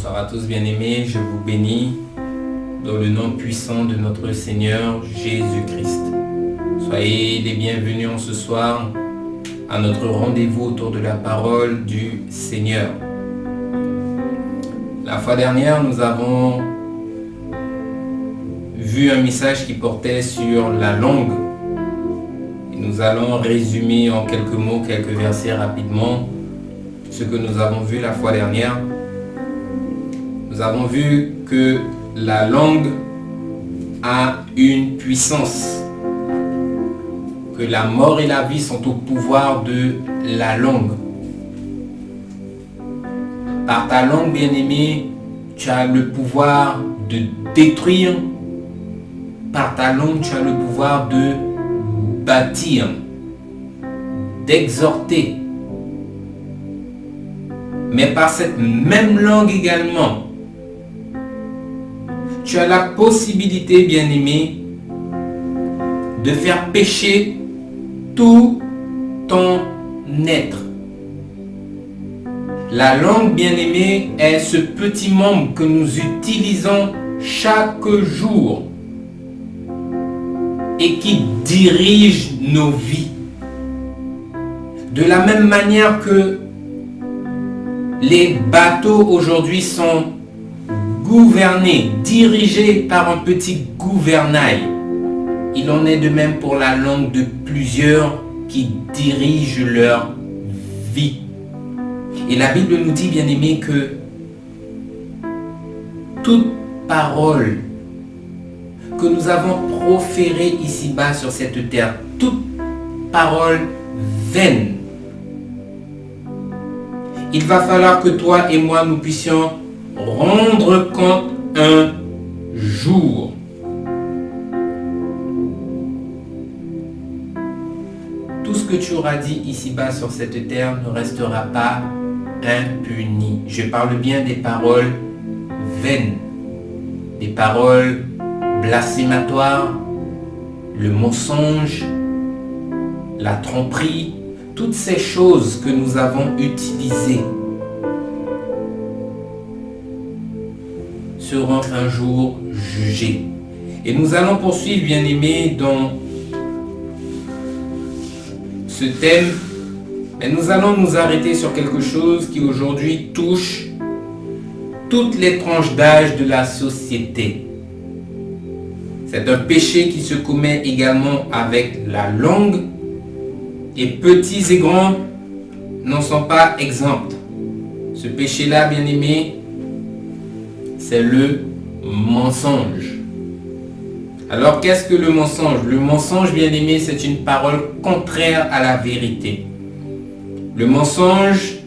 Bonsoir à tous bien-aimés, je vous bénis dans le nom puissant de notre Seigneur Jésus-Christ. Soyez les bienvenus en ce soir à notre rendez-vous autour de la parole du Seigneur. La fois dernière, nous avons vu un message qui portait sur la langue. Et nous allons résumer en quelques mots, quelques versets rapidement ce que nous avons vu la fois dernière. Nous avons vu que la langue a une puissance, que la mort et la vie sont au pouvoir de la langue. Par ta langue, bien-aimé, tu as le pouvoir de détruire. Par ta langue, tu as le pouvoir de bâtir, d'exhorter. Mais par cette même langue également, tu as la possibilité, bien-aimé, de faire pécher tout ton être. La langue, bien-aimé, est ce petit membre que nous utilisons chaque jour et qui dirige nos vies. De la même manière que les bateaux aujourd'hui sont gouvernés, dirigés par un petit gouvernail, il en est de même pour la langue de plusieurs qui dirigent leur vie. Et la Bible nous dit, bien aimé, que toute parole que nous avons proférée ici-bas sur cette terre, toute parole vaine, il va falloir que toi et moi nous puissions rendre compte un jour. Tout ce que tu auras dit ici-bas sur cette terre ne restera pas impuni. Je parle bien des paroles vaines, des paroles blasphématoires, le mensonge, la tromperie, toutes ces choses que nous avons utilisées seront un jour jugées. Et nous allons poursuivre, bien-aimés, dans ce thème. Et nous allons nous arrêter sur quelque chose qui aujourd'hui touche toutes les tranches d'âge de la société. C'est un péché qui se commet également avec la langue. Et petits et grands n'en sont pas exempts. Ce péché-là, bien-aimé, c'est le mensonge. Alors, qu'est-ce que le mensonge? Le mensonge, bien-aimé, c'est une parole contraire à la vérité. Le mensonge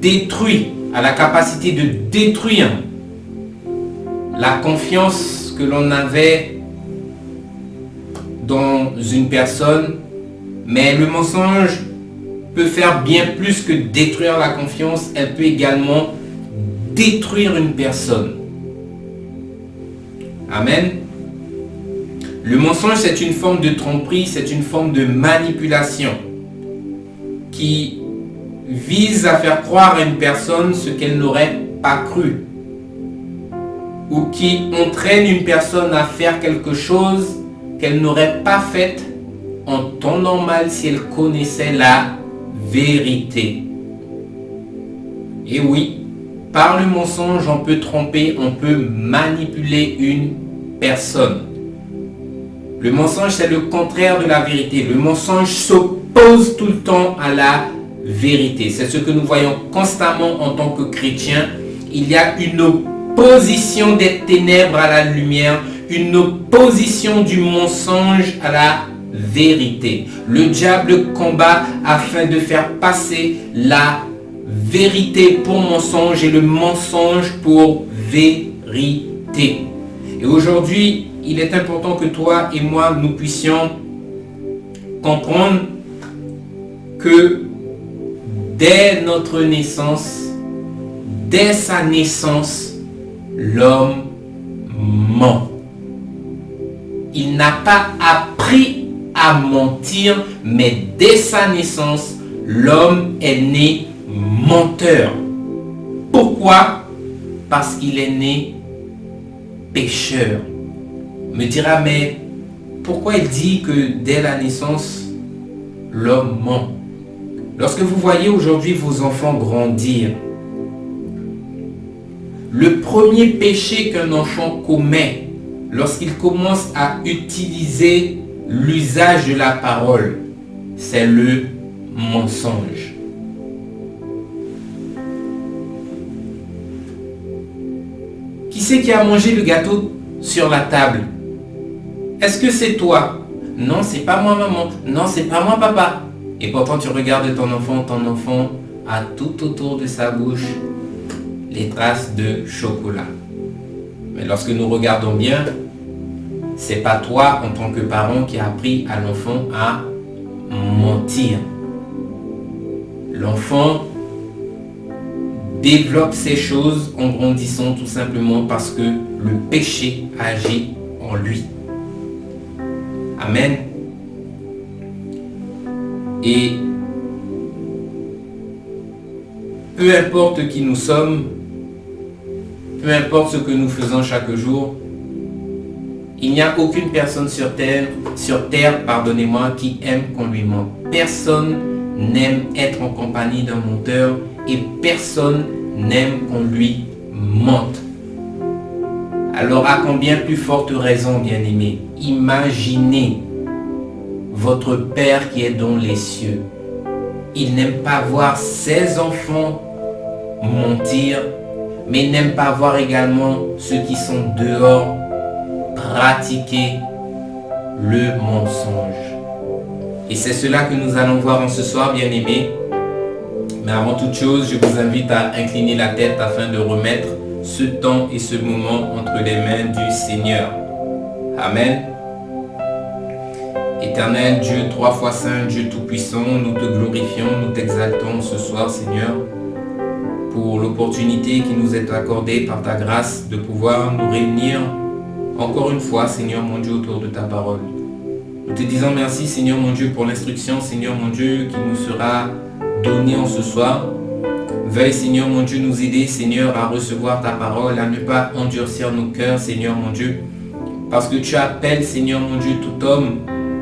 détruit, a la capacité de détruire la confiance que l'on avait dans une personne, mais le mensonge peut faire bien plus que détruire la confiance, elle peut également détruire une personne. Amen. Le mensonge, c'est une forme de tromperie, c'est une forme de manipulation qui vise à faire croire à une personne ce qu'elle n'aurait pas cru, ou qui entraîne une personne à faire quelque chose qu'elle n'aurait pas faite en temps normal si elle connaissait la vérité. Et oui, par le mensonge, on peut tromper, on peut manipuler une personne. Le mensonge, c'est le contraire de la vérité. Le mensonge s'oppose tout le temps à la vérité. C'est ce que nous voyons constamment en tant que chrétiens. Il y a une opposition des ténèbres à la lumière, une opposition du mensonge à la vérité. Le diable combat afin de faire passer la vérité pour mensonge et le mensonge pour vérité. Et aujourd'hui, il est important que toi et moi, nous puissions comprendre que dès notre naissance, dès sa naissance, l'homme ment. Il n'a pas appris à mentir, mais dès sa naissance, l'homme est né menteur. Pourquoi? Parce qu'il est né pécheur. Me dira, mais pourquoi il dit que dès la naissance, l'homme ment? Lorsque vous voyez aujourd'hui vos enfants grandir, le premier péché qu'un enfant commet lorsqu'il commence à utiliser l'usage de la parole, c'est le mensonge. Qui c'est qui a mangé le gâteau sur la table? Est-ce que c'est toi? Non, c'est pas moi maman. Non, c'est pas moi papa. Et pourtant tu regardes ton enfant a tout autour de sa bouche les traces de chocolat. Mais lorsque nous regardons bien, c'est pas toi en tant que parent qui a appris à l'enfant à mentir. L'enfant développe ces choses en grandissant tout simplement parce que le péché agit en lui. Amen. Et peu importe qui nous sommes, peu importe ce que nous faisons chaque jour, il n'y a aucune personne sur terre, pardonnez-moi, qui aime qu'on lui mente. Personne n'aime être en compagnie d'un menteur et personne n'aime qu'on lui mente. Alors à combien plus forte raison, bien-aimés, imaginez votre Père qui est dans les cieux. Il n'aime pas voir ses enfants mentir, mais il n'aime pas voir également ceux qui sont dehors pratiquer le mensonge. Et c'est cela que nous allons voir en ce soir, bien-aimés. Mais avant toute chose, je vous invite à incliner la tête afin de remettre ce temps et ce moment entre les mains du Seigneur. Amen. Éternel Dieu, 3 fois saint, Dieu tout-puissant, nous te glorifions, nous t'exaltons ce soir, Seigneur, pour l'opportunité qui nous est accordée par ta grâce de pouvoir nous réunir encore une fois, Seigneur mon Dieu, autour de ta parole. Nous te disons merci, Seigneur mon Dieu, pour l'instruction, Seigneur mon Dieu, qui nous sera donnée en ce soir. Veuille, Seigneur mon Dieu, nous aider, Seigneur, à recevoir ta parole, à ne pas endurcir nos cœurs, Seigneur mon Dieu, parce que tu appelles, Seigneur mon Dieu, tout homme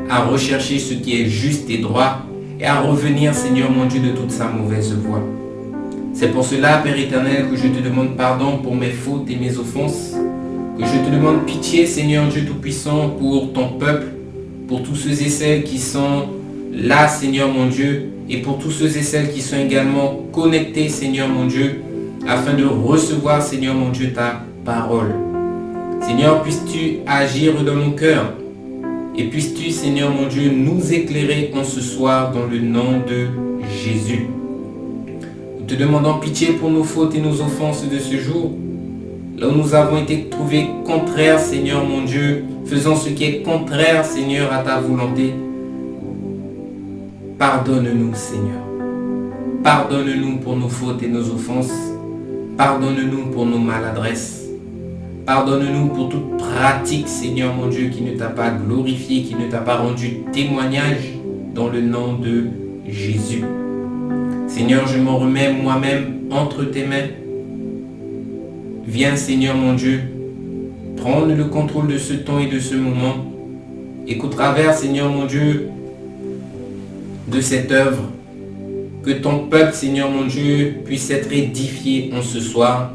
à rechercher ce qui est juste et droit et à revenir, Seigneur mon Dieu, de toute sa mauvaise voie. C'est pour cela, Père éternel, que je te demande pardon pour mes fautes et mes offenses, que je te demande pitié, Seigneur Dieu Tout-Puissant, pour ton peuple, pour tous ceux et celles qui sont là, Seigneur mon Dieu, et pour tous ceux et celles qui sont également connectés, Seigneur mon Dieu, afin de recevoir, Seigneur mon Dieu, ta parole. Seigneur, puisses-tu agir dans nos cœurs, et puisses-tu, Seigneur mon Dieu, nous éclairer en ce soir dans le nom de Jésus. Nous te demandons pitié pour nos fautes et nos offenses de ce jour, là où nous avons été trouvés contraires, Seigneur mon Dieu, faisant ce qui est contraire, Seigneur, à ta volonté. Pardonne-nous, Seigneur. Pardonne-nous pour nos fautes et nos offenses. Pardonne-nous pour nos maladresses. Pardonne-nous pour toute pratique, Seigneur mon Dieu, qui ne t'a pas glorifié, qui ne t'a pas rendu témoignage dans le nom de Jésus. Seigneur, je m'en remets moi-même entre tes mains. Viens, Seigneur mon Dieu, prendre le contrôle de ce temps et de ce moment, et qu'au travers, Seigneur mon Dieu, de cette œuvre, que ton peuple, Seigneur mon Dieu, puisse être édifié en ce soir.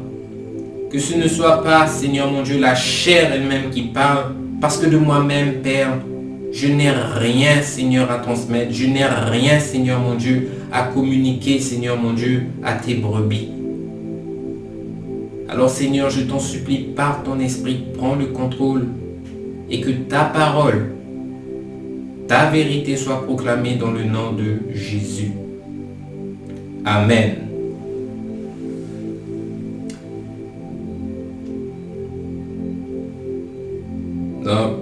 Que ce ne soit pas, Seigneur mon Dieu, la chair elle-même qui parle, parce que de moi-même, Père, je n'ai rien, Seigneur, à transmettre. Je n'ai rien, Seigneur mon Dieu, à communiquer, Seigneur mon Dieu, à tes brebis. Alors, Seigneur, je t'en supplie, par ton esprit, prends le contrôle et que ta parole, ta vérité soit proclamée dans le nom de Jésus. Amen. Donc,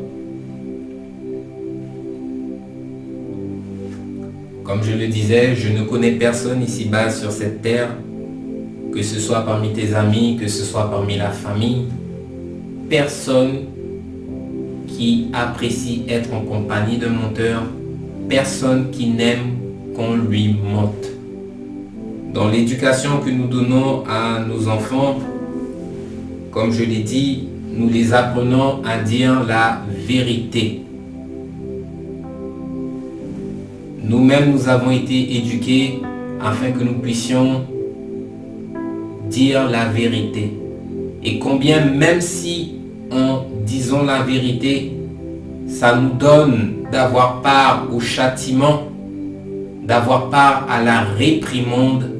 comme je le disais, je ne connais personne ici-bas sur cette terre, que ce soit parmi tes amis, que ce soit parmi la famille, personne qui apprécie être en compagnie d'un menteur, personne qui n'aime qu'on lui mente. Dans l'éducation que nous donnons à nos enfants, comme je l'ai dit, nous les apprenons à dire la vérité. Nous-mêmes, nous avons été éduqués afin que nous puissions dire la vérité. Et combien, même si en disant la vérité, ça nous donne d'avoir part au châtiment, d'avoir part à la réprimande,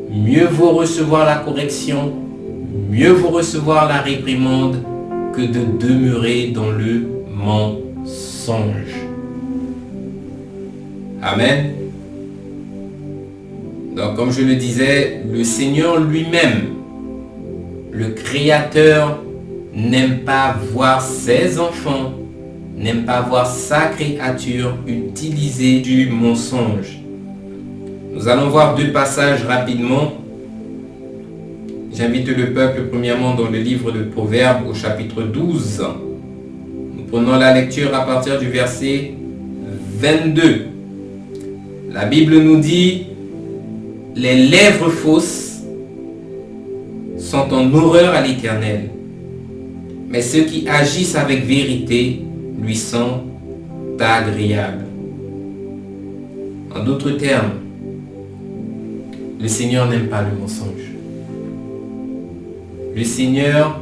mieux vaut recevoir la correction, mieux vaut recevoir la réprimande que de demeurer dans le mensonge. Amen. Donc, comme je le disais, le Seigneur lui-même, le Créateur, n'aime pas voir ses enfants, n'aime pas voir sa créature utiliser du mensonge. Nous allons voir deux passages rapidement. J'invite le peuple premièrement dans le livre de Proverbes au chapitre 12. Nous prenons la lecture à partir du verset 22. La Bible nous dit: les lèvres fausses sont en horreur à l'Éternel, mais ceux qui agissent avec vérité lui sont agréables. En d'autres termes, le Seigneur n'aime pas le mensonge. Le Seigneur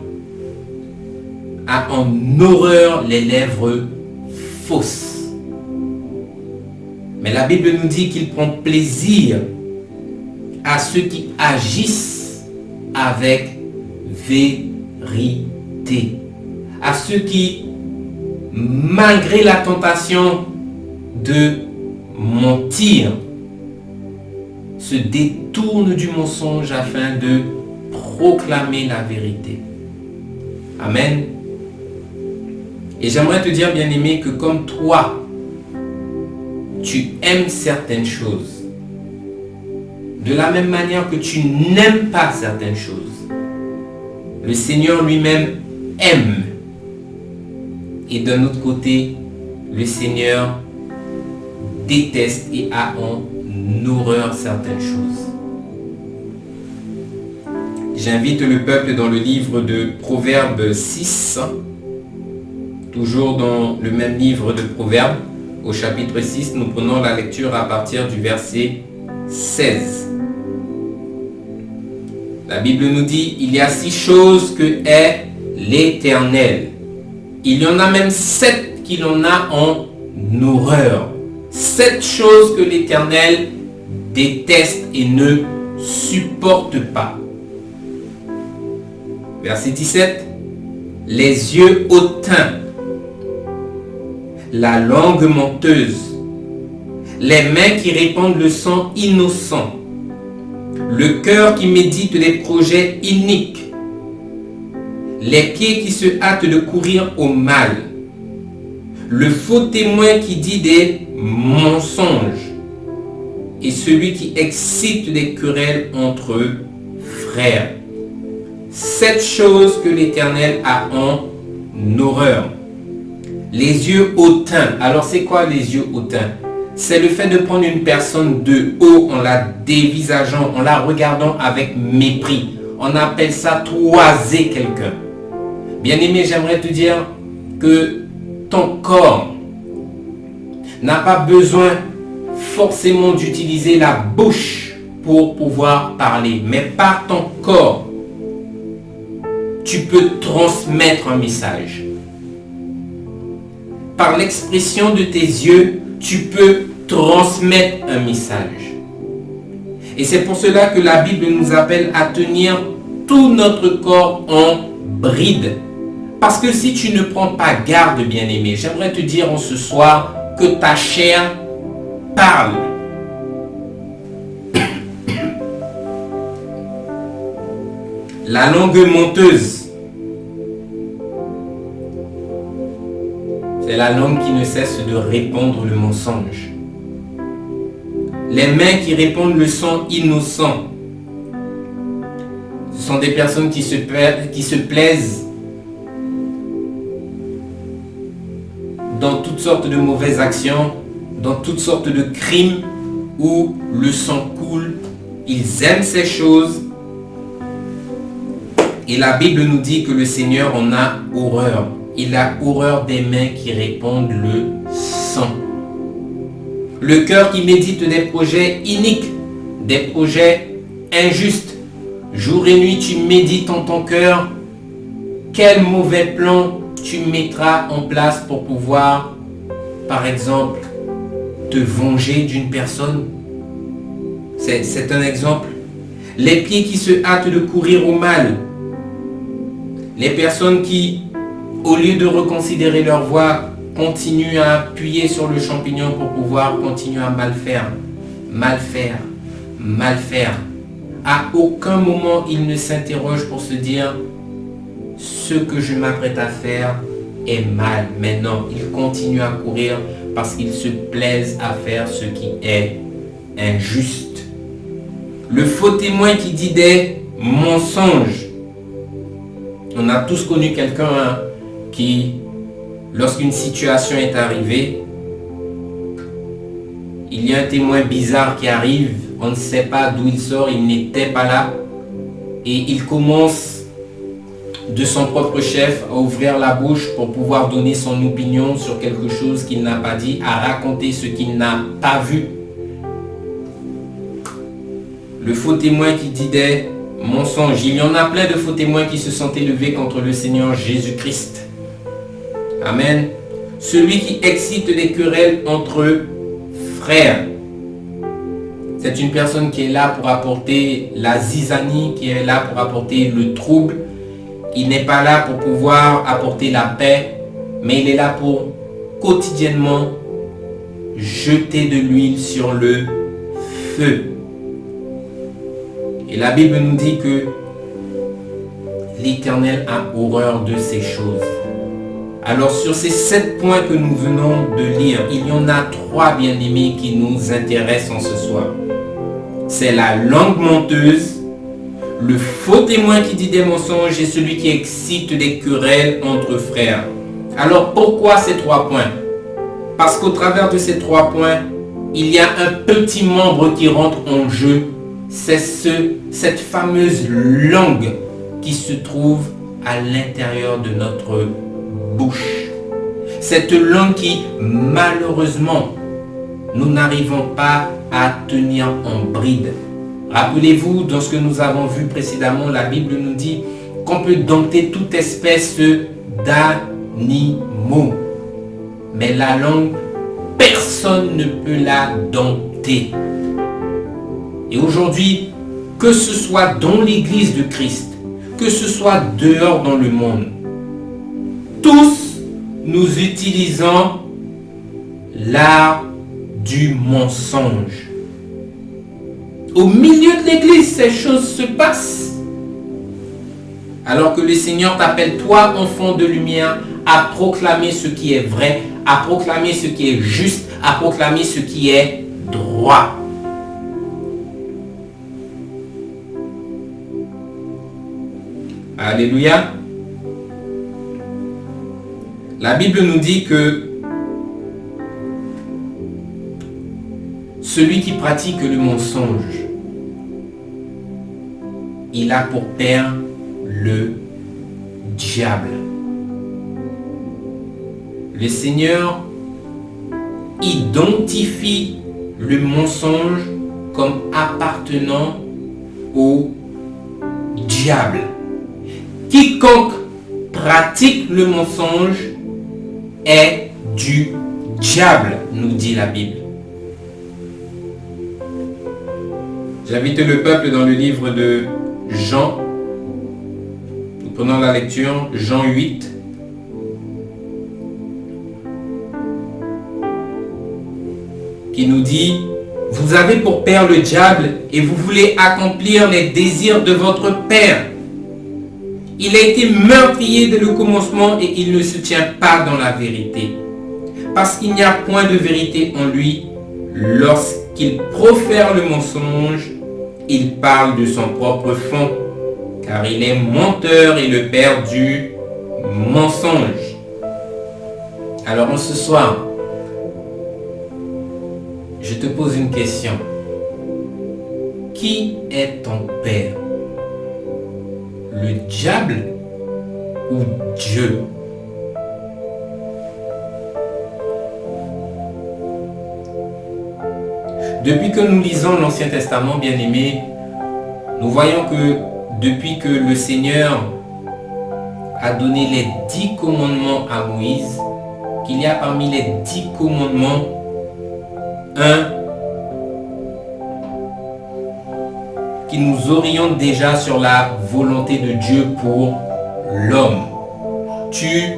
a en horreur les lèvres fausses. Mais la Bible nous dit qu'il prend plaisir à ceux qui agissent avec vérité. À ceux qui, malgré la tentation de mentir, se détournent du mensonge afin de proclamer la vérité. Amen. Et j'aimerais te dire, bien-aimé, que comme toi, tu aimes certaines choses, de la même manière que tu n'aimes pas certaines choses, le Seigneur lui-même aime. Et d'un autre côté, le Seigneur déteste et a en horreur certaines choses. J'invite le peuple dans le livre de Proverbes 6, toujours dans le même livre de Proverbes, au chapitre 6, nous prenons la lecture à partir du verset 16. La Bible nous dit: il y a 6 choses que est l'Éternel. Il y en a même 7 qu'il en a en horreur. 7 choses que l'Éternel déteste et ne supporte pas. Verset 17. Les yeux hautains, la langue menteuse, les mains qui répandent le sang innocent, le cœur qui médite des projets iniques, les pieds qui se hâtent de courir au mal, le faux témoin qui dit des mensonges et celui qui excite des querelles entre frères. 7 choses que l'Éternel a en horreur. Les yeux hautains. Alors c'est quoi les yeux hautains? C'est le fait de prendre une personne de haut en la dévisageant, en la regardant avec mépris. On appelle ça toiser quelqu'un. Bien-aimé, j'aimerais te dire que ton corps n'a pas besoin forcément d'utiliser la bouche pour pouvoir parler. Mais par ton corps, tu peux transmettre un message. Par l'expression de tes yeux, tu peux transmettre un message. Et c'est pour cela que la Bible nous appelle à tenir tout notre corps en bride. Parce que si tu ne prends pas garde, bien-aimé, j'aimerais te dire en ce soir que ta chair parle. La langue menteuse, c'est la langue qui ne cesse de répandre le mensonge. Les mains qui répandent le sang innocent, ce sont des personnes qui se plaisent dans toutes sortes de mauvaises actions, dans toutes sortes de crimes où le sang coule ils aiment ces choses. Et la Bible nous dit que le Seigneur en a horreur. Il a horreur des mains qui répandent le sang. Le cœur qui médite des projets iniques, des projets injustes. Jour et nuit, tu médites en ton cœur quel mauvais plan tu mettras en place pour pouvoir, par exemple, te venger d'une personne. C'est un exemple. Les pieds qui se hâtent de courir au mal. Les personnes qui, au lieu de reconsidérer leur voie, continuent à appuyer sur le champignon pour pouvoir continuer à mal faire. Mal faire. Mal faire. À aucun moment, ils ne s'interrogent pour se dire « Ce que je m'apprête à faire est mal. » Mais non, ils continuent à courir parce qu'ils se plaisent à faire ce qui est injuste. Le faux témoin qui dit des mensonges. On a tous connu quelqu'un qui, lorsqu'une situation est arrivée, il y a un témoin bizarre qui arrive, on ne sait pas d'où il sort, il n'était pas là, et il commence de son propre chef à ouvrir la bouche pour pouvoir donner son opinion sur quelque chose qu'il n'a pas dit, à raconter ce qu'il n'a pas vu. Le faux témoin qui dit des mensonges. Il y en a plein de faux témoins qui se sont élevés contre le Seigneur Jésus-Christ. Amen. Celui qui excite des querelles entre frères. C'est une personne qui est là pour apporter la zizanie, qui est là pour apporter le trouble. Il n'est pas là pour pouvoir apporter la paix, mais il est là pour quotidiennement jeter de l'huile sur le feu. Et la Bible nous dit que l'Éternel a horreur de ces choses. Alors sur ces 7 points que nous venons de lire, il y en a 3 bien-aimés qui nous intéressent en ce soir. C'est la langue menteuse, le faux témoin qui dit des mensonges et celui qui excite des querelles entre frères. Alors pourquoi ces 3 points? Parce qu'au travers de ces 3 points, il y a un petit membre qui rentre en jeu. C'est cette fameuse langue qui se trouve à l'intérieur de notre bouche. Cette langue qui, malheureusement, nous n'arrivons pas à tenir en bride. Rappelez-vous, dans ce que nous avons vu précédemment, la Bible nous dit qu'on peut dompter toute espèce d'animaux. Mais la langue, personne ne peut la dompter. Et aujourd'hui, que ce soit dans l'Église de Christ, que ce soit dehors dans le monde, tous nous utilisons l'art du mensonge. Au milieu de l'Église, ces choses se passent. Alors que le Seigneur t'appelle, toi, enfant de lumière, à proclamer ce qui est vrai, à proclamer ce qui est juste, à proclamer ce qui est droit. Alléluia. La Bible nous dit que celui qui pratique le mensonge, il a pour père le diable. Le Seigneur identifie le mensonge comme appartenant au diable. Quiconque pratique le mensonge est du diable, nous dit la Bible. J'invite le peuple dans le livre de Jean. Nous prenons la lecture, Jean 8. Qui nous dit, vous avez pour père le diable et vous voulez accomplir les désirs de votre père. Il a été meurtrier dès le commencement et il ne se tient pas dans la vérité. Parce qu'il n'y a point de vérité en lui. Lorsqu'il profère le mensonge, il parle de son propre fond. Car il est menteur et le père du mensonge. Alors en ce soir, je te pose une question. qui est ton père? Le diable ou Dieu? Depuis que nous lisons l'Ancien Testament, bien-aimés, nous voyons que depuis que le Seigneur a donné les 10 commandements à Moïse, qu'il y a parmi les 10 commandements un qui nous oriente déjà sur la volonté de Dieu pour l'homme. Tu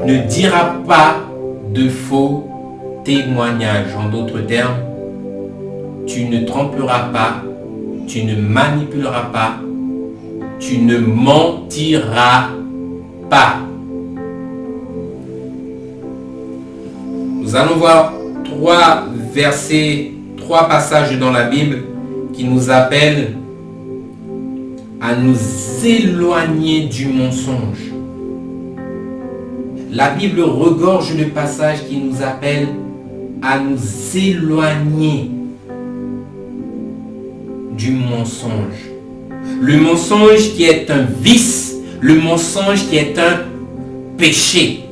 ne diras pas de faux témoignages. En d'autres termes, tu ne tromperas pas, tu ne manipuleras pas, tu ne mentiras pas. Nous allons voir 3 versets, 3 passages dans la Bible qui nous appellent à nous éloigner du mensonge. La Bible regorge de passages qui nous appellent à nous éloigner du mensonge. Le mensonge qui est un vice, le mensonge qui est un péché.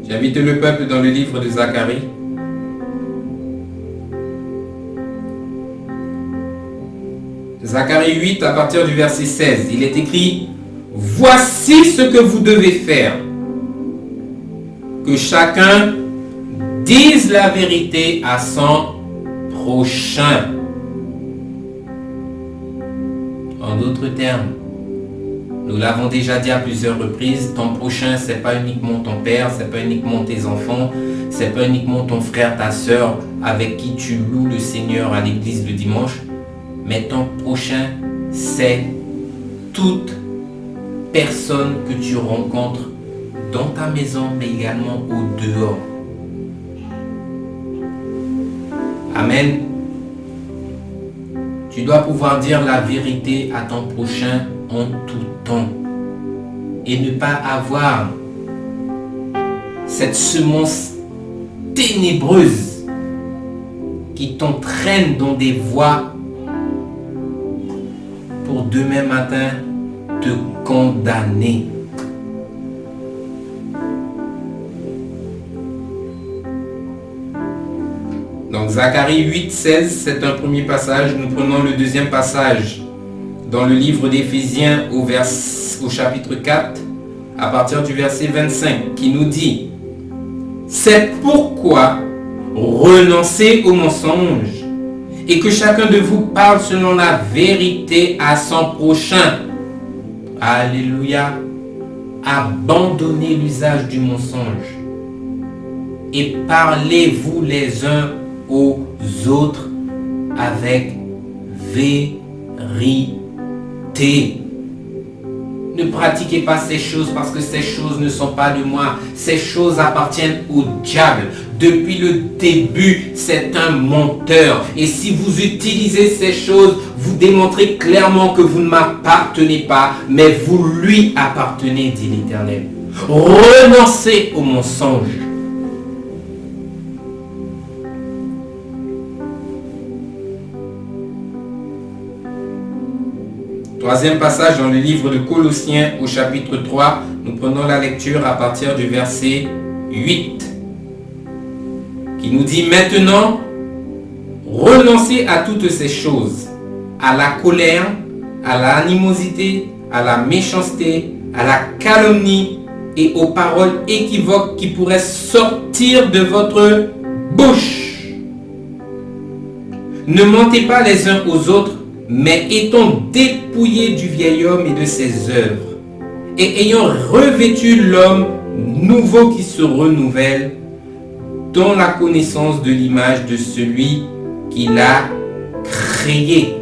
J'invite le peuple dans le livre de Zacharie. Zacharie 8 à partir du verset 16. Il est écrit: voici ce que vous devez faire. Que chacun dise la vérité à son prochain. En d'autres termes, nous l'avons déjà dit à plusieurs reprises, ton prochain, c'est pas uniquement ton père, c'est pas uniquement tes enfants, c'est pas uniquement ton frère, ta soeur avec qui tu loues le Seigneur à l'église le dimanche, mais ton prochain, c'est toute personne que tu rencontres dans ta maison, mais également au dehors. Amen. Tu dois pouvoir dire la vérité à ton prochain en tout temps et ne pas avoir cette semence ténébreuse qui t'entraîne dans des voies pour demain matin te condamner. Donc Zacharie 8, 16, c'est un premier passage. Nous prenons le deuxième passage dans le livre d'Éphésiens au chapitre 4, à partir du verset 25, qui nous dit: c'est pourquoi renoncez au mensonge et que chacun de vous parle selon la vérité à son prochain. Alléluia. Abandonnez l'usage du mensonge et parlez-vous les uns aux autres avec vérité. Ne pratiquez pas ces choses parce que ces choses ne sont pas de moi. Ces choses appartiennent au diable. Depuis le début, c'est un menteur. Et si vous utilisez ces choses, vous démontrez clairement que vous ne m'appartenez pas, mais vous lui appartenez, dit l'Éternel. Renoncez au mensonge. Troisième passage dans le livre de Colossiens au chapitre 3, nous prenons la lecture à partir du verset 8, qui nous dit: maintenant, renoncez à toutes ces choses, à la colère, à l'animosité, à la méchanceté, à la calomnie et aux paroles équivoques qui pourraient sortir de votre bouche. Ne mentez pas les uns aux autres, mais étant dépouillés du vieil homme et de ses œuvres, et ayant revêtu l'homme nouveau qui se renouvelle dans la connaissance de l'image de celui qui l'a créé.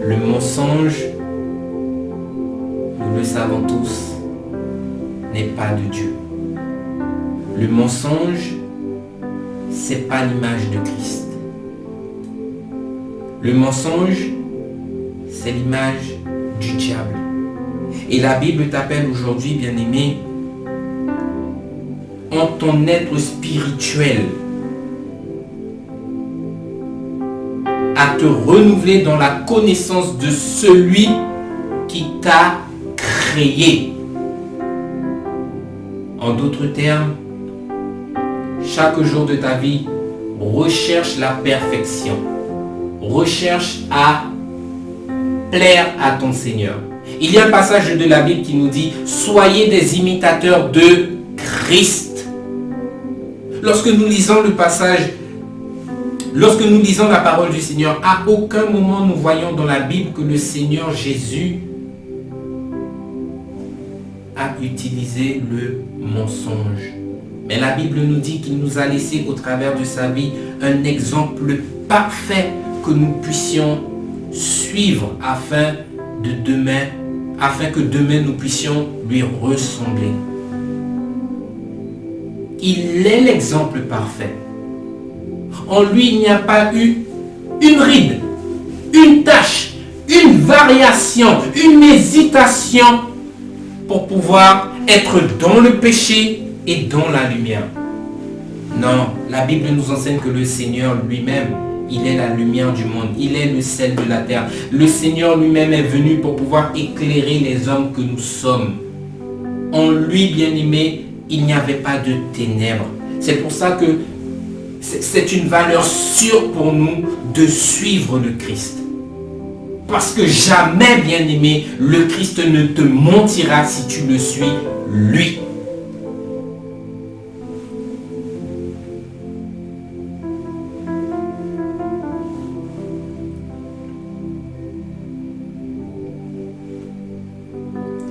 Le mensonge, nous le savons tous, n'est pas de Dieu. Le mensonge, c'est pas l'image de Christ. Le mensonge, c'est l'image du diable. Et la Bible t'appelle aujourd'hui, bien-aimé, en ton être spirituel, à te renouveler dans la connaissance de celui qui t'a créé. En d'autres termes, chaque jour de ta vie, recherche la perfection. Recherche à plaire à ton Seigneur. Il y a un passage de la Bible qui nous dit « Soyez des imitateurs de Christ ». Lorsque nous lisons le passage, lorsque nous lisons la parole du Seigneur, à aucun moment nous voyons dans la Bible que le Seigneur Jésus a utilisé le mensonge. Mais la Bible nous dit qu'il nous a laissé au travers de sa vie un exemple parfait que nous puissions suivre afin que demain nous puissions lui ressembler. Il est l'exemple parfait. En lui, il n'y a pas eu une ride, une tache, une variation, une hésitation pour pouvoir être dans le péché et dans la lumière. Non, la Bible nous enseigne que le Seigneur lui-même, il est la lumière du monde, il est le sel de la terre. Le Seigneur lui-même est venu pour pouvoir éclairer les hommes que nous sommes. En lui, bien-aimé, il n'y avait pas de ténèbres. C'est pour ça que c'est une valeur sûre pour nous de suivre le Christ. Parce que jamais, bien-aimé, le Christ ne te mentira si tu le suis, lui.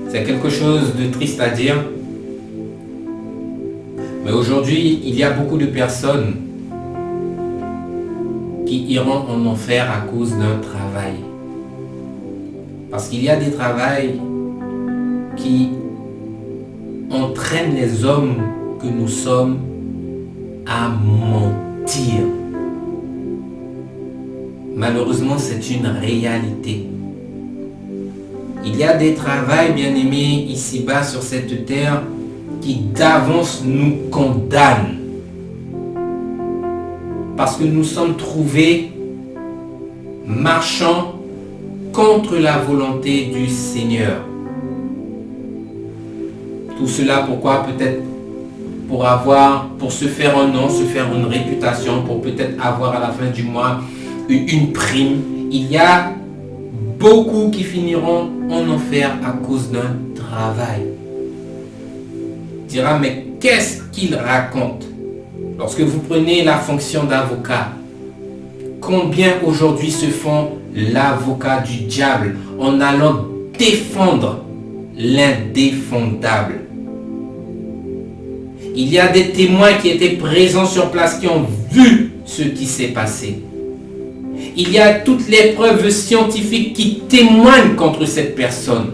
C'est quelque chose de triste à dire. Mais aujourd'hui, il y a beaucoup de personnes qui iront en enfer à cause d'un travail. Parce qu'il y a des travails qui entraînent les hommes que nous sommes à mentir. Malheureusement, c'est une réalité. Il y a des travails, bien-aimés, ici-bas sur cette terre, qui d'avance nous condamnent. Parce que nous sommes trouvés marchant contre la volonté du Seigneur. Tout cela pourquoi? Peut-être pour se faire un nom, se faire une réputation, pour peut-être avoir à la fin du mois une prime. Il y a beaucoup qui finiront en enfer à cause d'un travail. Tu diras, mais qu'est-ce qu'il raconte? Lorsque vous prenez la fonction d'avocat, combien aujourd'hui se font l'avocat du diable en allant défendre l'indéfendable? Il y a des témoins qui étaient présents sur place qui ont vu ce qui s'est passé. Il y a toutes les preuves scientifiques qui témoignent contre cette personne.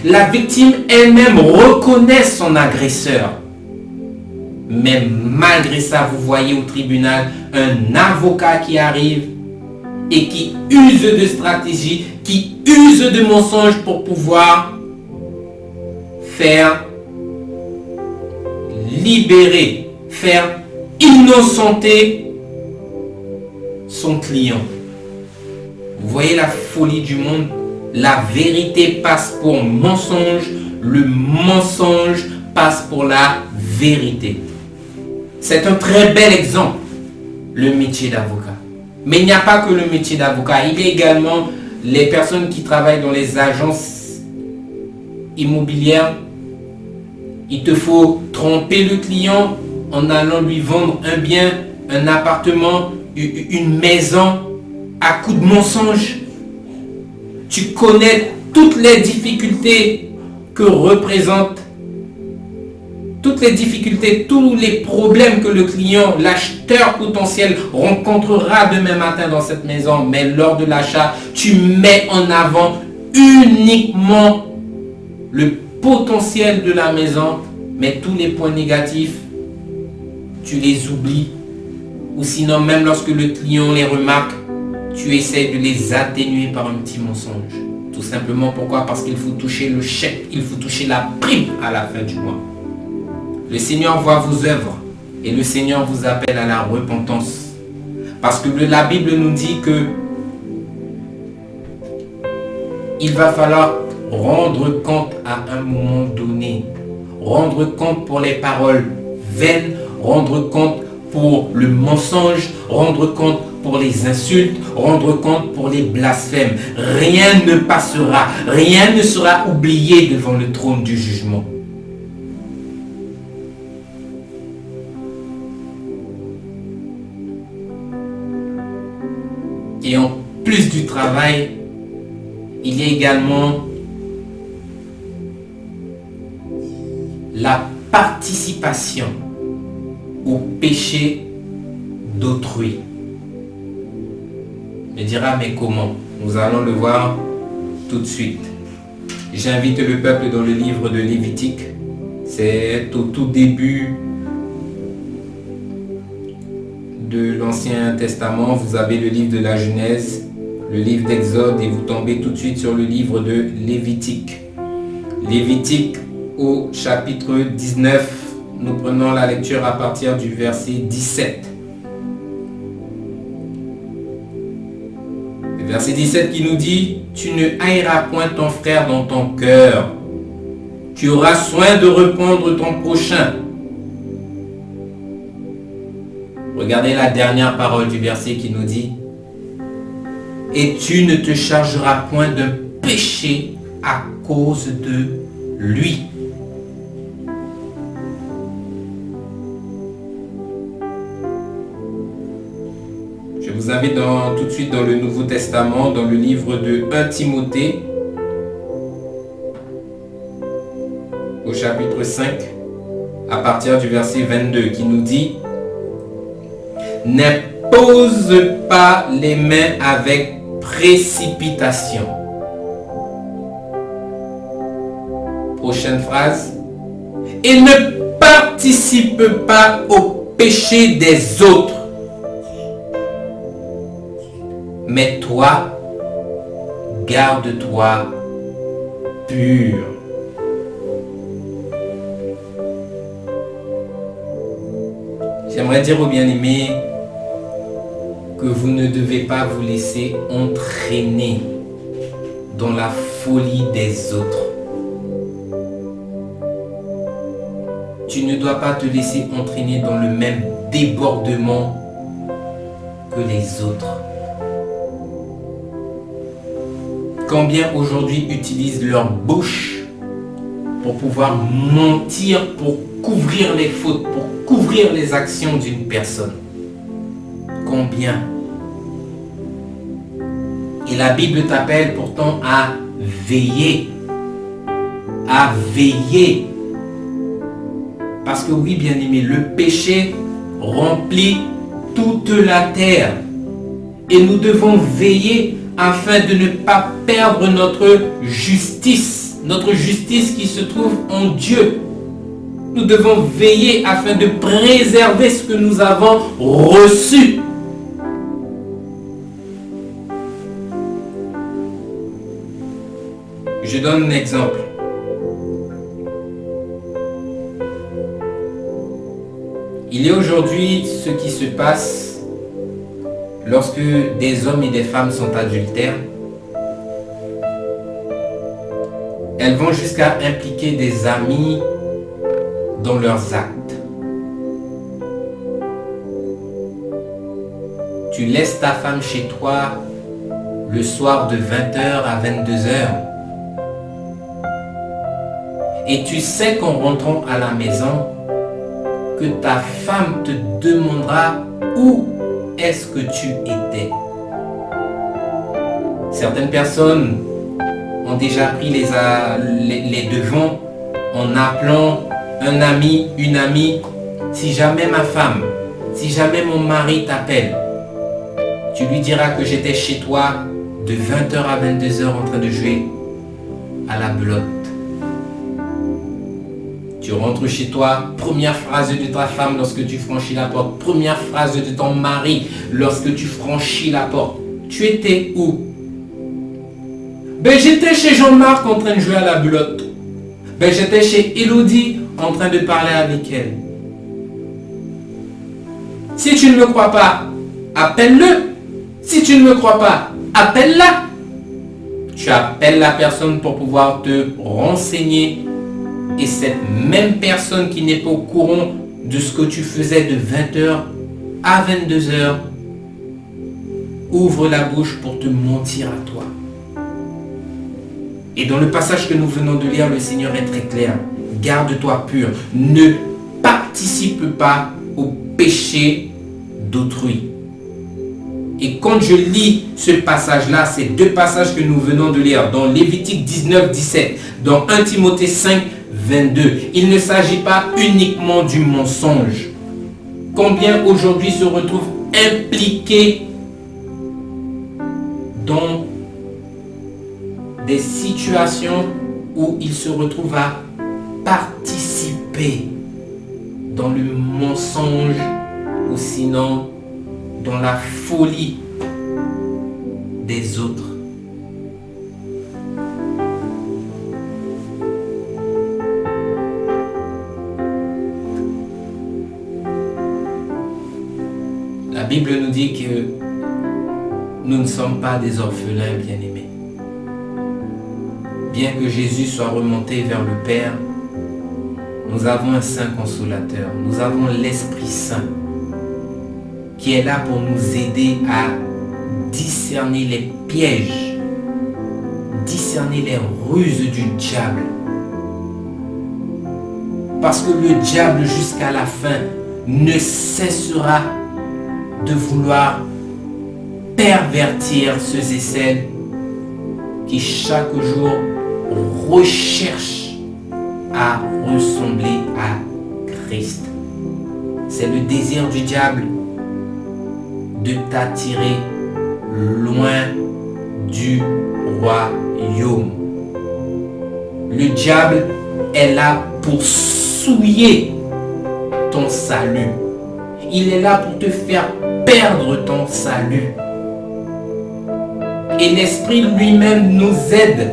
La victime elle-même reconnaît son agresseur. Mais malgré ça, vous voyez au tribunal un avocat qui arrive et qui use de stratégie, qui use de mensonges pour pouvoir faire libérer, faire innocenter son client. Vous voyez la folie du monde? La vérité passe pour mensonge, le mensonge passe pour la vérité. C'est un très bel exemple, le métier d'avocat. Mais il n'y a pas que le métier d'avocat, il y a également les personnes qui travaillent dans les agences immobilières. Il te faut tromper le client en allant lui vendre un bien, un appartement, une maison à coups de mensonges. Tu connais toutes les difficultés que représente, toutes les difficultés, tous les problèmes que le client, l'acheteur potentiel rencontrera demain matin dans cette maison. Mais lors de l'achat, tu mets en avant uniquement le potentiel de la maison, mais tous les points négatifs, tu les oublies. Ou sinon, même lorsque le client les remarque, tu essaies de les atténuer par un petit mensonge. Tout Tout simplement pourquoi? Parce qu'il faut toucher le chèque, il faut toucher la prime à la fin du mois. Le Seigneur voit vos œuvres et le Seigneur vous appelle à la repentance. Parce que la Bible nous dit que il va falloir rendre compte à un moment donné. Rendre compte pour les paroles vaines, rendre compte pour le mensonge, rendre compte pour les insultes, rendre compte pour les blasphèmes. Rien ne passera, rien ne sera oublié devant le trône du jugement. Et en plus du travail, il y a également la participation au péché d'autrui. Me dira, mais comment? Nous allons le voir tout de suite. J'invite le peuple dans le livre de Lévitique. C'est au tout début de l'Ancien Testament. Vous avez le livre de la Genèse, le livre d'Exode et vous tombez tout de suite sur le livre de Lévitique. Lévitique au chapitre 19. Nous prenons la lecture à partir du verset 17. Le verset 17 qui nous dit: tu ne haïras point ton frère dans ton cœur. Tu auras soin de répondre ton prochain. Regardez la dernière parole du verset qui nous dit: et tu ne te chargeras point d'un péché à cause de lui. Je vous invite tout de suite dans le Nouveau Testament, dans le livre de 1 Timothée, au chapitre 5, à partir du verset 22, qui nous dit: n'impose pas les mains avec précipitation. Prochaine phrase: et ne participe pas au péché des autres. Mais toi, garde-toi pur. J'aimerais dire aux bien-aimés que vous ne devez pas vous laisser entraîner dans la folie des autres. Tu ne dois pas te laisser entraîner dans le même débordement que les autres. Combien aujourd'hui utilisent leur bouche pour pouvoir mentir, pour couvrir les fautes, pour couvrir les actions d'une personne? Combien? Et la Bible t'appelle pourtant à veiller. À veiller. Parce que oui, bien-aimé, le péché remplit toute la terre. Et nous devons veiller afin de ne pas perdre notre justice qui se trouve en Dieu. Nous devons veiller afin de préserver ce que nous avons reçu. Je donne un exemple. Il y a aujourd'hui ce qui se passe lorsque des hommes et des femmes sont adultères. Elles vont jusqu'à impliquer des amis dans leurs actes. Tu laisses ta femme chez toi le soir de 20h à 22h. Et tu sais qu'en rentrant à la maison, que ta femme te demandera où est-ce que tu étais. Certaines personnes ont déjà pris les devants en appelant un ami, une amie. Si jamais ma femme, si jamais mon mari t'appelle, tu lui diras que j'étais chez toi de 20h à 22h en train de jouer à la belote. Tu rentres chez toi, première phrase de ta femme lorsque tu franchis la porte, première phrase de ton mari lorsque tu franchis la porte. Tu étais où? Ben, j'étais chez Jean-Marc en train de jouer à la belote. Ben, j'étais chez Elodie en train de parler avec elle. Si tu ne me crois pas, appelle-le. Si tu ne me crois pas, appelle-la. Tu appelles la personne pour pouvoir te renseigner. Et cette même personne qui n'est pas au courant de ce que tu faisais de 20h à 22h, ouvre la bouche pour te mentir à toi. Et dans le passage que nous venons de lire, le Seigneur est très clair. Garde-toi pur. Ne participe pas au péché d'autrui. Et quand je lis ce passage-là, ces deux passages que nous venons de lire, dans Lévitique 19, 17, dans 1 Timothée 5, 22, il ne s'agit pas uniquement du mensonge. Combien aujourd'hui se retrouvent impliqués dans des situations où ils se retrouvent à participer dans le mensonge ou sinon dans la folie des autres. La Bible nous dit que nous ne sommes pas des orphelins bien-aimés. Bien que Jésus soit remonté vers le Père, nous avons un Saint Consolateur, nous avons l'Esprit Saint qui est là pour nous aider à discerner les pièges, discerner les ruses du diable. Parce que le diable jusqu'à la fin ne cessera de vouloir pervertir ceux et celles qui chaque jour recherchent à ressembler à Christ. C'est le désir du diable de t'attirer loin du royaume. Le diable est là pour souiller ton salut. Il est là pour te faire perdre ton salut. Et l'Esprit lui-même nous aide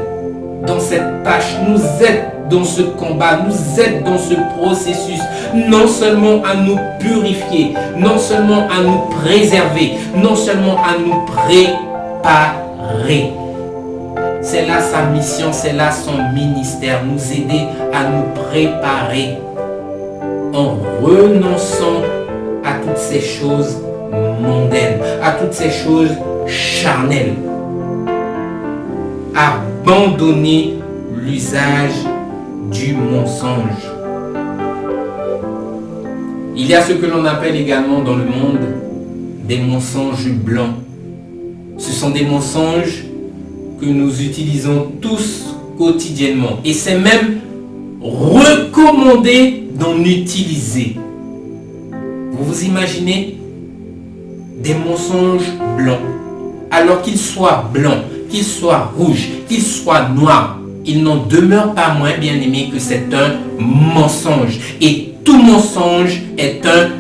dans cette tâche, nous aide dans ce combat, nous aide dans ce processus, non seulement à nous purifier, non seulement à nous préserver, non seulement à nous préparer. C'est là sa mission, c'est là son ministère, nous aider à nous préparer en renonçant à toutes ces choses mondaines, à toutes ces choses charnelles. Abandonner l'usage du mensonge. Il y a ce que l'on appelle également dans le monde des mensonges blancs. Ce sont des mensonges que nous utilisons tous quotidiennement. Et c'est même recommandé d'en utiliser. Vous vous imaginez des mensonges blancs. Alors qu'ils soient blancs, qu'ils soient rouges, qu'ils soient noirs, il n'en demeure pas moins, bien aimé, que c'est un mensonge. Et tout mensonge est un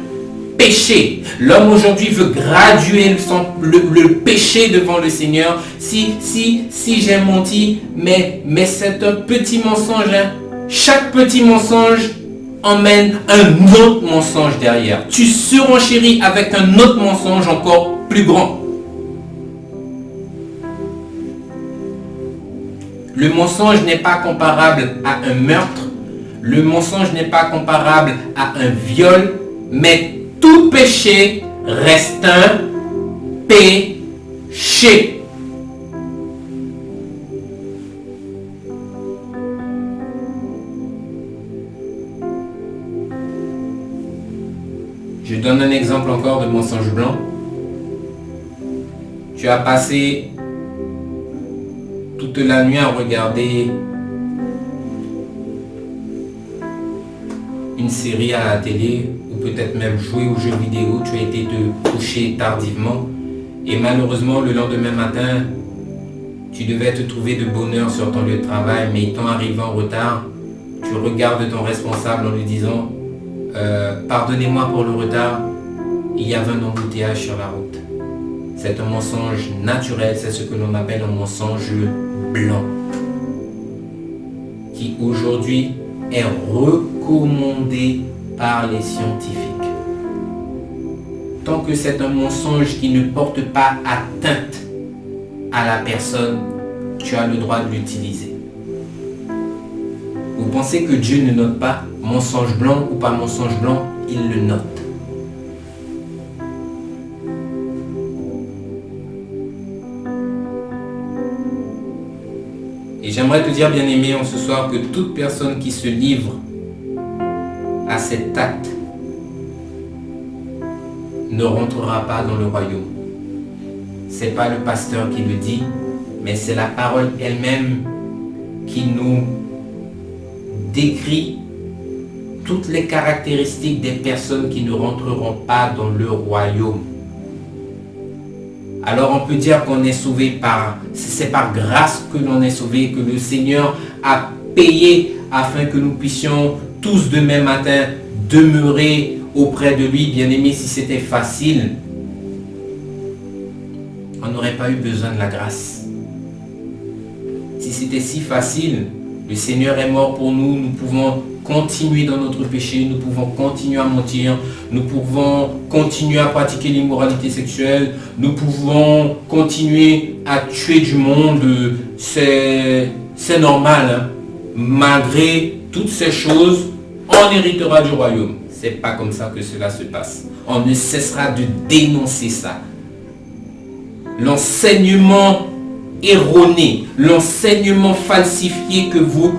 péché. L'homme aujourd'hui veut graduer le péché devant le Seigneur. Si j'ai menti, mais c'est un petit mensonge. Hein. Chaque petit mensonge emmène un autre mensonge derrière. Tu surenchéris avec un autre mensonge encore plus grand. Le mensonge n'est pas comparable à un meurtre. Le mensonge n'est pas comparable à un viol. Mais tout péché reste un péché. Je donne un exemple encore de mensonge blanc. Tu as passé toute la nuit à regarder une série à la télé ou peut-être même jouer aux jeux vidéo, tu as été te coucher tardivement et malheureusement le lendemain matin tu devais te trouver de bonne heure sur ton lieu de travail, mais étant arrivé en retard, tu regardes ton responsable en lui disant pardonnez-moi pour le retard, il y avait un embouteillage sur la route. C'est un mensonge naturel, c'est ce que l'on appelle un mensonge blanc, qui aujourd'hui est recommandé par les scientifiques. Tant que c'est un mensonge qui ne porte pas atteinte à la personne, tu as le droit de l'utiliser. Vous pensez que Dieu ne note pas mensonge blanc ou pas mensonge blanc? Il le note. Et j'aimerais te dire, bien-aimé, en ce soir, que toute personne qui se livre à cet acte ne rentrera pas dans le royaume. Ce n'est pas le pasteur qui le dit, mais c'est la parole elle-même qui nous décrit toutes les caractéristiques des personnes qui ne rentreront pas dans le royaume. Alors on peut dire qu'on est sauvé c'est par grâce que l'on est sauvé, que le Seigneur a payé afin que nous puissions tous demain matin demeurer auprès de lui. Bien aimé, si c'était facile, on n'aurait pas eu besoin de la grâce. Si c'était si facile, le Seigneur est mort pour nous, nous pouvons continuer dans notre péché, nous pouvons continuer à mentir, nous pouvons continuer à pratiquer l'immoralité sexuelle, nous pouvons continuer à tuer du monde, c'est normal, hein. Malgré toutes ces choses, on héritera du royaume. C'est pas comme ça que cela se passe. On ne cessera de dénoncer ça. L'enseignement erroné, l'enseignement falsifié que vous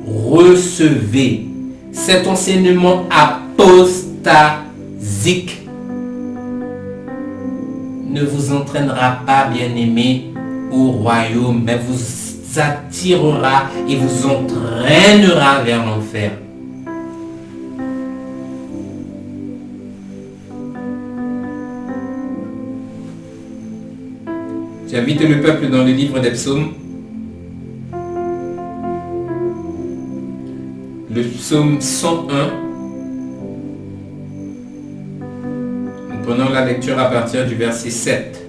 recevez, cet enseignement apostasique ne vous entraînera pas, bien-aimé, au royaume, mais vous attirera et vous entraînera vers l'enfer. J'invite le peuple dans le livre des psaumes. Le psaume 101. Nous prenons la lecture à partir du verset 7.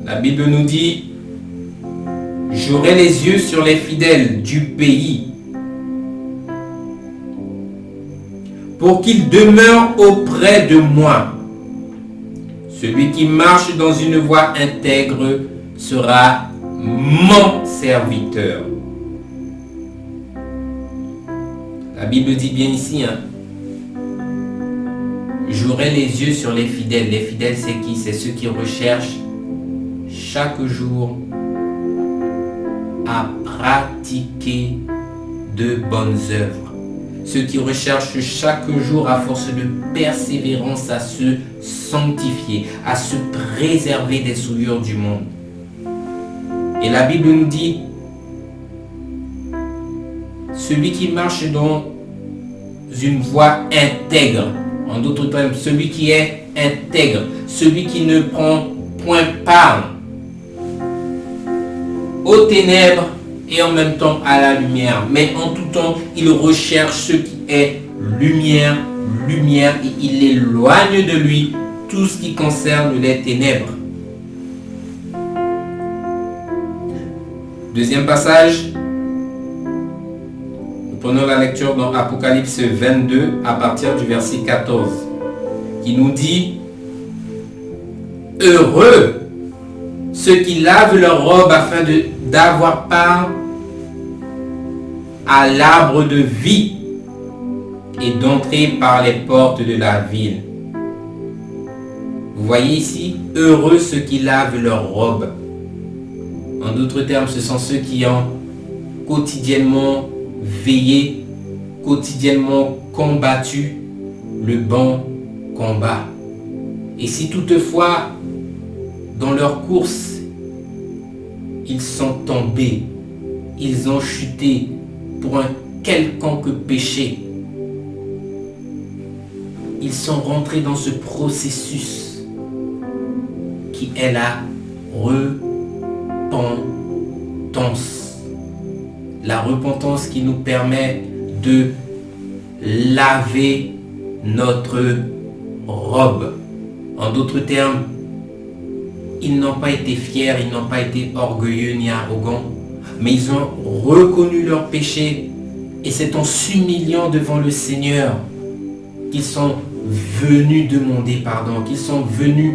La Bible nous dit: j'aurai les yeux sur les fidèles du pays, pour qu'ils demeurent auprès de moi. Celui qui marche dans une voie intègre sera mon serviteur. La Bible dit bien ici, hein, j'aurai les yeux sur les fidèles. Les fidèles, c'est qui? C'est ceux qui recherchent chaque jour à pratiquer de bonnes œuvres. Ceux qui recherchent chaque jour, à force de persévérance, à se sanctifier, à se préserver des souillures du monde. Et la Bible nous dit: celui qui marche dans une voie intègre, en d'autres termes, celui qui est intègre, celui qui ne prend point part aux ténèbres et en même temps à la lumière. Mais en tout temps, il recherche ce qui est lumière, et il éloigne de lui tout ce qui concerne les ténèbres. Deuxième passage, nous prenons la lecture dans Apocalypse 22 à partir du verset 14, qui nous dit: heureux ceux qui lavent leurs robes afin d'avoir part à l'arbre de vie et d'entrer par les portes de la ville. Vous voyez ici, heureux ceux qui lavent leurs robes. En d'autres termes, ce sont ceux qui ont quotidiennement veillé, quotidiennement combattu le bon combat. Et si toutefois, dans leur course, ils sont tombés, ils ont chuté pour un quelconque péché, ils sont rentrés dans ce processus qui est la repentance. La repentance qui nous permet de laver notre robe. En d'autres termes, ils n'ont pas été fiers, ils n'ont pas été orgueilleux ni arrogants, mais ils ont reconnu leur péché et c'est en s'humiliant devant le Seigneur qu'ils sont venus demander pardon, qu'ils sont venus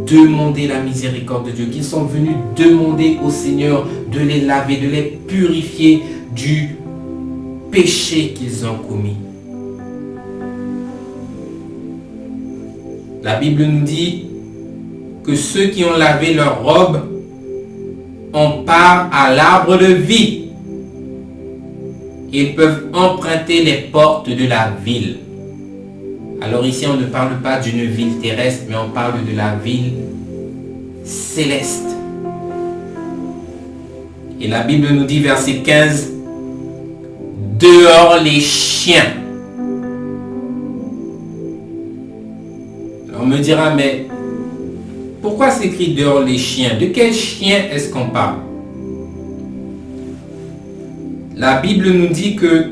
demander la miséricorde de Dieu, qu'ils sont venus demander au Seigneur de les laver, de les purifier du péché qu'ils ont commis. La Bible nous dit que ceux qui ont lavé leurs robes ont part à l'arbre de vie. Ils peuvent emprunter les portes de la ville. Alors ici, on ne parle pas d'une ville terrestre, mais on parle de la ville céleste. Et la Bible nous dit, verset 15, « Dehors les chiens ». On me dira, mais pourquoi s'écrit dehors les chiens? De quel chien est-ce qu'on parle? La Bible nous dit que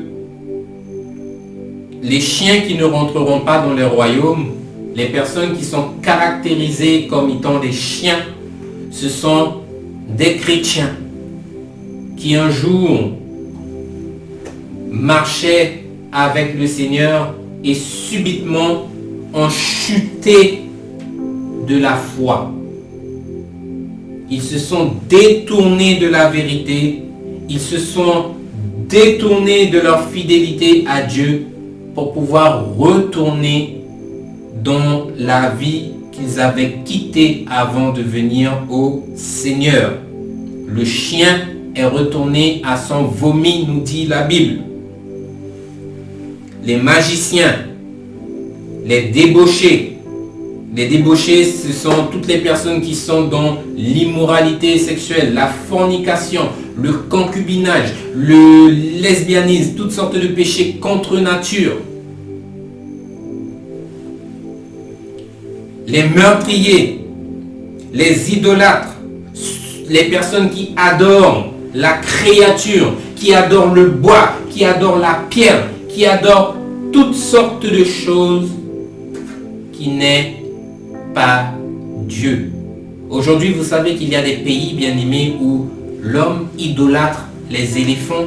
les chiens qui ne rentreront pas dans le royaume, les personnes qui sont caractérisées comme étant des chiens, ce sont des chrétiens qui un jour marchaient avec le Seigneur et subitement ont chuté de la foi. Ils se sont détournés de la vérité, ils se sont détournés de leur fidélité à Dieu pour pouvoir retourner dans la vie qu'ils avaient quittée avant de venir au Seigneur. Le chien est retourné à son vomi, nous dit la Bible. Les magiciens, les débauchés, ce sont toutes les personnes qui sont dans l'immoralité sexuelle, la fornication, le concubinage, le lesbianisme, toutes sortes de péchés contre nature. Les meurtriers, les idolâtres, les personnes qui adorent la créature, qui adorent le bois, qui adorent la pierre, qui adorent toutes sortes de choses qui n'est pas Dieu. Aujourd'hui, vous savez qu'il y a des pays, bien-aimés, où l'homme idolâtre les éléphants,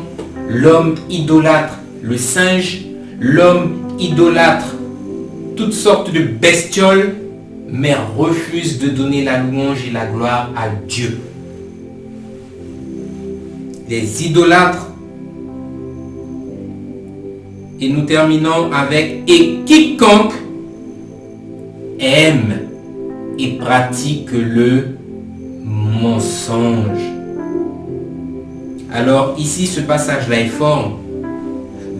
l'homme idolâtre le singe, l'homme idolâtre toutes sortes de bestioles, mais refuse de donner la louange et la gloire à Dieu. Les idolâtres. Et nous terminons avec « Et quiconque aime et pratique le mensonge. » Alors ici, ce passage-là est fort.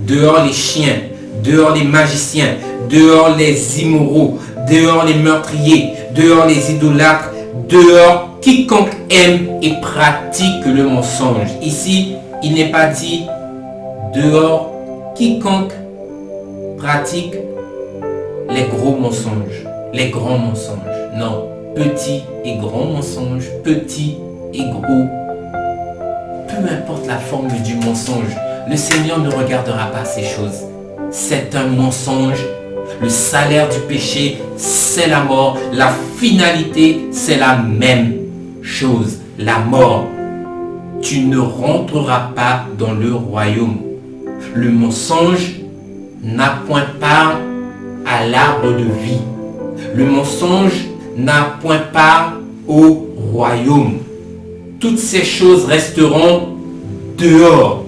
Dehors les chiens, dehors les magiciens, dehors les immoraux, dehors les meurtriers, dehors les idolâtres, dehors quiconque aime et pratique le mensonge. Ici, il n'est pas dit dehors quiconque pratique les gros mensonges, les grands mensonges. Non, petits et grands mensonges, petits et gros. Peu importe la forme du mensonge, le Seigneur ne regardera pas ces choses. C'est un mensonge. Le salaire du péché, c'est la mort. La finalité, c'est la même chose, la mort. Tu ne rentreras pas dans le royaume. Le mensonge n'a point part à l'arbre de vie. Le mensonge n'a point part au royaume. Toutes ces choses resteront dehors.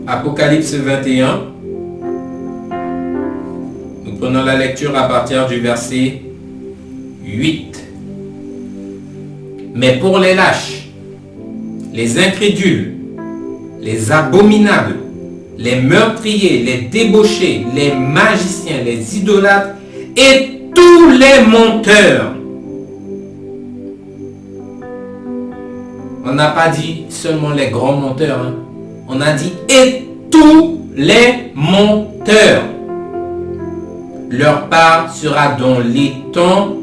Apocalypse 21. Nous prenons la lecture à partir du verset 8. Mais pour les lâches, les incrédules, les abominables, les meurtriers, les débauchés, les magiciens, les idolâtres et tous les menteurs. On n'a pas dit seulement les grands menteurs, hein. On a dit et tous les menteurs. Leur part sera dans l'étang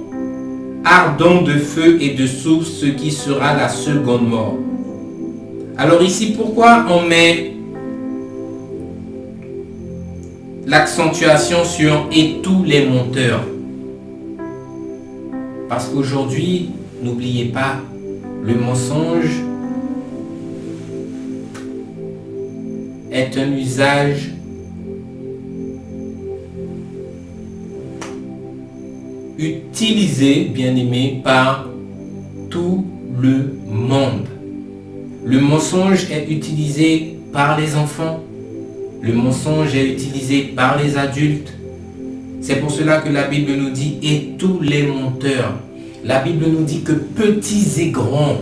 ardent de feu et de soufre, ce qui sera la seconde mort. Alors ici, pourquoi on met l'accentuation sur « et tous les menteurs ». Parce qu'aujourd'hui, n'oubliez pas, le mensonge est un usage utilisé, bien aimé, par tout le monde. Le mensonge est utilisé par les enfants. Le mensonge est utilisé par les adultes. C'est pour cela que la Bible nous dit « et tous les menteurs ». La Bible nous dit que petits et grands,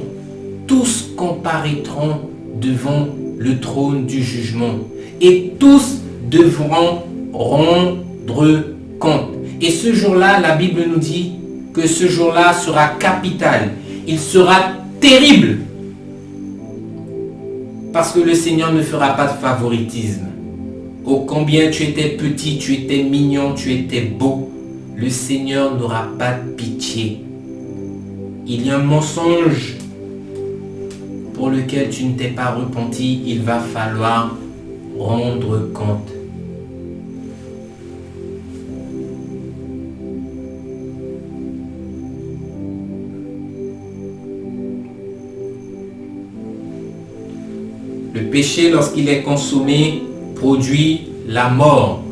tous comparaîtront devant le trône du jugement. Et tous devront rendre compte. Et ce jour-là, la Bible nous dit que ce jour-là sera capital. Il sera terrible. Parce que le Seigneur ne fera pas de favoritisme. Ô combien tu étais petit, tu étais mignon, tu étais beau, le Seigneur n'aura pas de pitié. Il y a un mensonge pour lequel tu ne t'es pas repenti, il va falloir rendre compte. Le péché, lorsqu'il est consommé, produit la mort.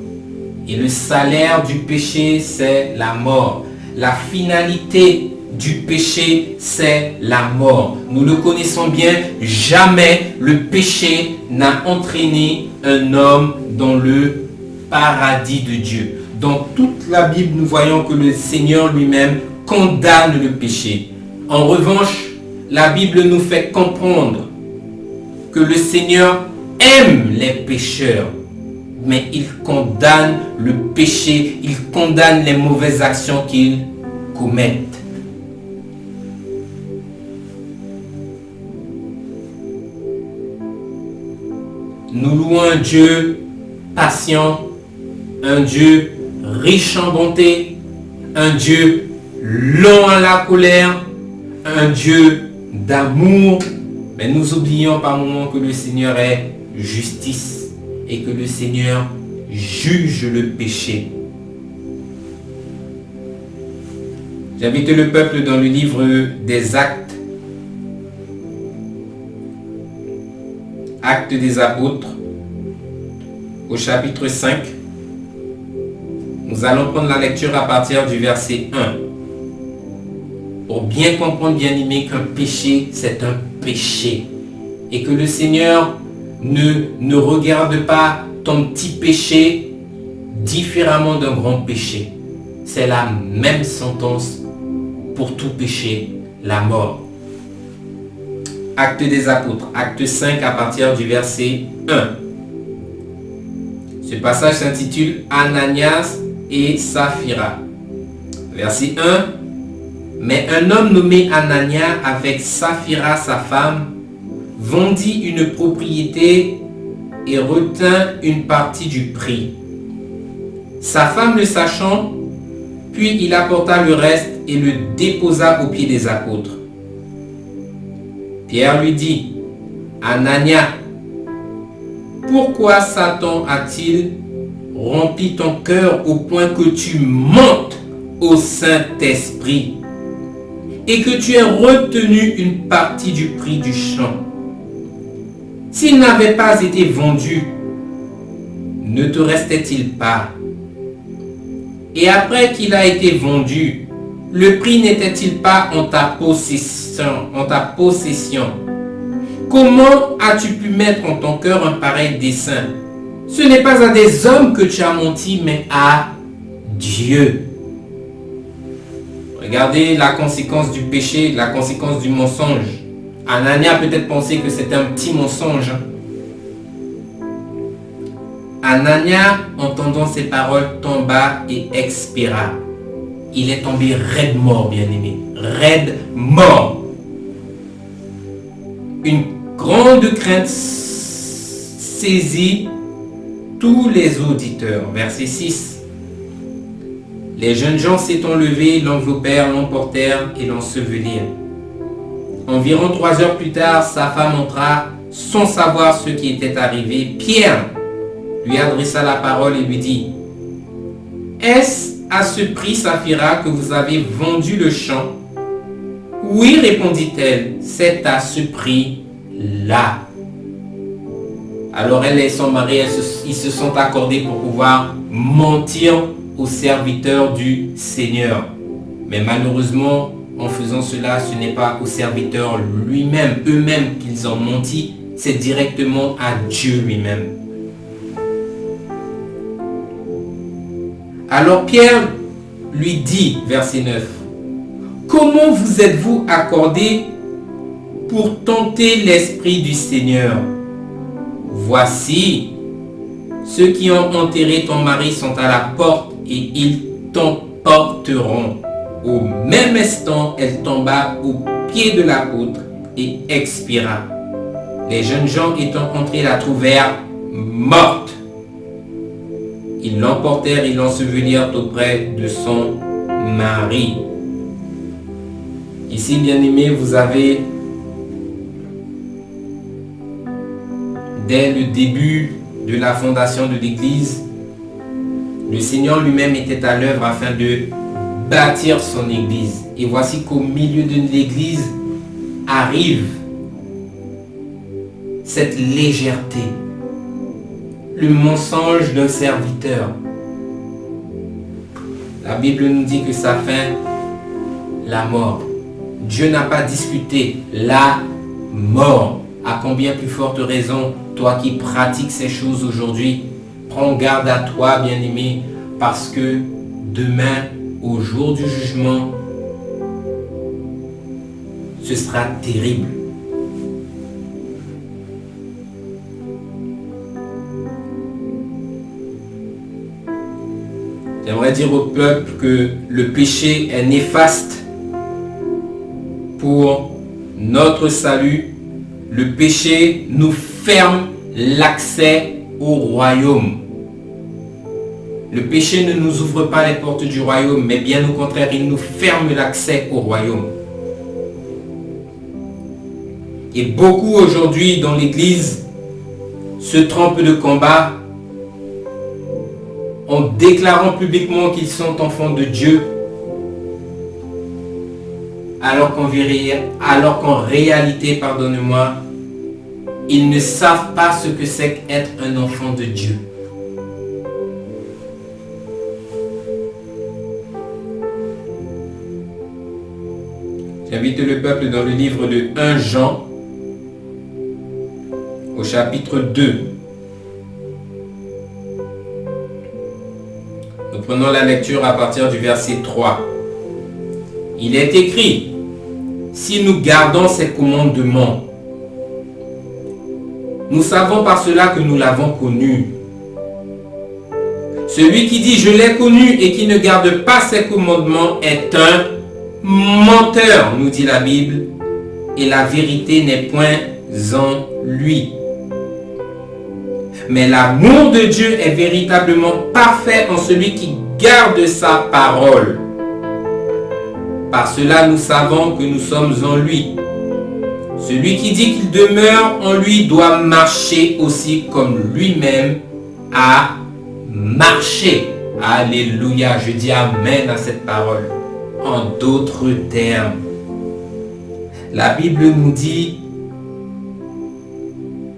Et le salaire du péché, c'est la mort. La finalité du péché, c'est la mort. Nous le connaissons bien, jamais le péché n'a entraîné un homme dans le paradis de Dieu. Dans toute la Bible, nous voyons que le Seigneur lui-même condamne le péché. En revanche, la Bible nous fait comprendre que le Seigneur aime les pécheurs, mais il condamne le péché, il condamne les mauvaises actions qu'ils commettent. Nous louons un Dieu patient, un Dieu riche en bonté, un Dieu lent à la colère, un Dieu d'amour. Mais nous oublions par moments que le Seigneur est justice et que le Seigneur juge le péché. J'invite le peuple dans le livre des Actes, Actes des Apôtres, au chapitre 5. Nous allons prendre la lecture à partir du verset 1. Pour bien comprendre, bien aimé, qu'un péché, c'est un péché. Et que le Seigneur ne regarde pas ton petit péché différemment d'un grand péché. C'est la même sentence pour tout péché, la mort. Actes des Apôtres, acte 5 à partir du verset 1. Ce passage s'intitule Ananias et Saphira. Verset 1. Mais un homme nommé Anania avec Saphira sa femme vendit une propriété et retint une partie du prix. Sa femme le sachant, puis il apporta le reste et le déposa aux pieds des apôtres. Pierre lui dit, Anania, pourquoi Satan a-t-il rempli ton cœur au point que tu mentes au Saint-Esprit et que tu aies retenu une partie du prix du champ? S'il n'avait pas été vendu, ne te restait-il pas? Et après qu'il a été vendu, le prix n'était-il pas en ta possession? Comment as-tu pu mettre en ton cœur un pareil dessein? Ce n'est pas à des hommes que tu as menti, mais à Dieu. Regardez la conséquence du péché, la conséquence du mensonge. Anania a peut-être pensé que c'était un petit mensonge. Anania, entendant ces paroles, tomba et expira. Il est tombé raide mort, bien-aimé. Raide mort. Une grande crainte saisit tous les auditeurs. Verset 6. Les jeunes gens s'étant levés, l'enveloppèrent, l'emportèrent et l'ensevelirent. Environ 3 heures plus tard, sa femme entra sans savoir ce qui était arrivé. Pierre, lui adressa la parole et lui dit, « Est-ce à ce prix, Saphira, que vous avez vendu le champ ?» « Oui, répondit-elle, c'est à ce prix-là. » Alors elle et son mari, ils se sont accordés pour pouvoir mentir aux serviteurs du Seigneur. Mais malheureusement, en faisant cela, ce n'est pas aux serviteurs eux-mêmes qu'ils ont menti, c'est directement à Dieu lui-même. Alors Pierre lui dit, verset 9, « Comment vous êtes-vous accordés pour tenter l'Esprit du Seigneur? Voici, ceux qui ont enterré ton mari sont à la porte et ils t'emporteront. » Au même instant, elle tomba aux pieds de l'apôtre et expira. Les jeunes gens étant entrés la trouvèrent morte. Ils l'emportèrent et l'ensevelirent auprès de son mari. Ici, bien-aimés, vous avez, dès le début de la fondation de l'Église, le Seigneur lui-même était à l'œuvre afin de bâtir son Église. Et voici qu'au milieu de l'Église arrive cette légèreté, le mensonge d'un serviteur. La Bible nous dit que sa fin, la mort. Dieu n'a pas discuté la mort. À combien plus forte raison, toi qui pratiques ces choses aujourd'hui, prends garde à toi, bien-aimé, parce que demain, au jour du jugement, ce sera terrible. J'aimerais dire au peuple que le péché est néfaste pour notre salut. Le péché nous ferme l'accès au royaume. Le péché ne nous ouvre pas les portes du royaume, mais bien au contraire, il nous ferme l'accès au royaume. Et beaucoup aujourd'hui dans l'Église se trompent de combat en déclarant publiquement qu'ils sont enfants de Dieu, alors qu'en réalité, pardonnez-moi, ils ne savent pas ce que c'est qu'être un enfant de Dieu. J'invite le peuple dans le livre de 1 Jean, au chapitre 2. Nous prenons la lecture à partir du verset 3. Il est écrit, « Si nous gardons ses commandements, nous savons par cela que nous l'avons connu. Celui qui dit « Je l'ai connu » et qui ne garde pas ses commandements est un menteur, nous dit la Bible, et la vérité n'est point en lui. Mais l'amour de Dieu est véritablement parfait en celui qui garde sa parole. Par cela, nous savons que nous sommes en lui. Celui qui dit qu'il demeure en lui doit marcher aussi comme lui-même a marché. Alléluia, je dis amen à cette parole. En d'autres termes, la Bible nous dit,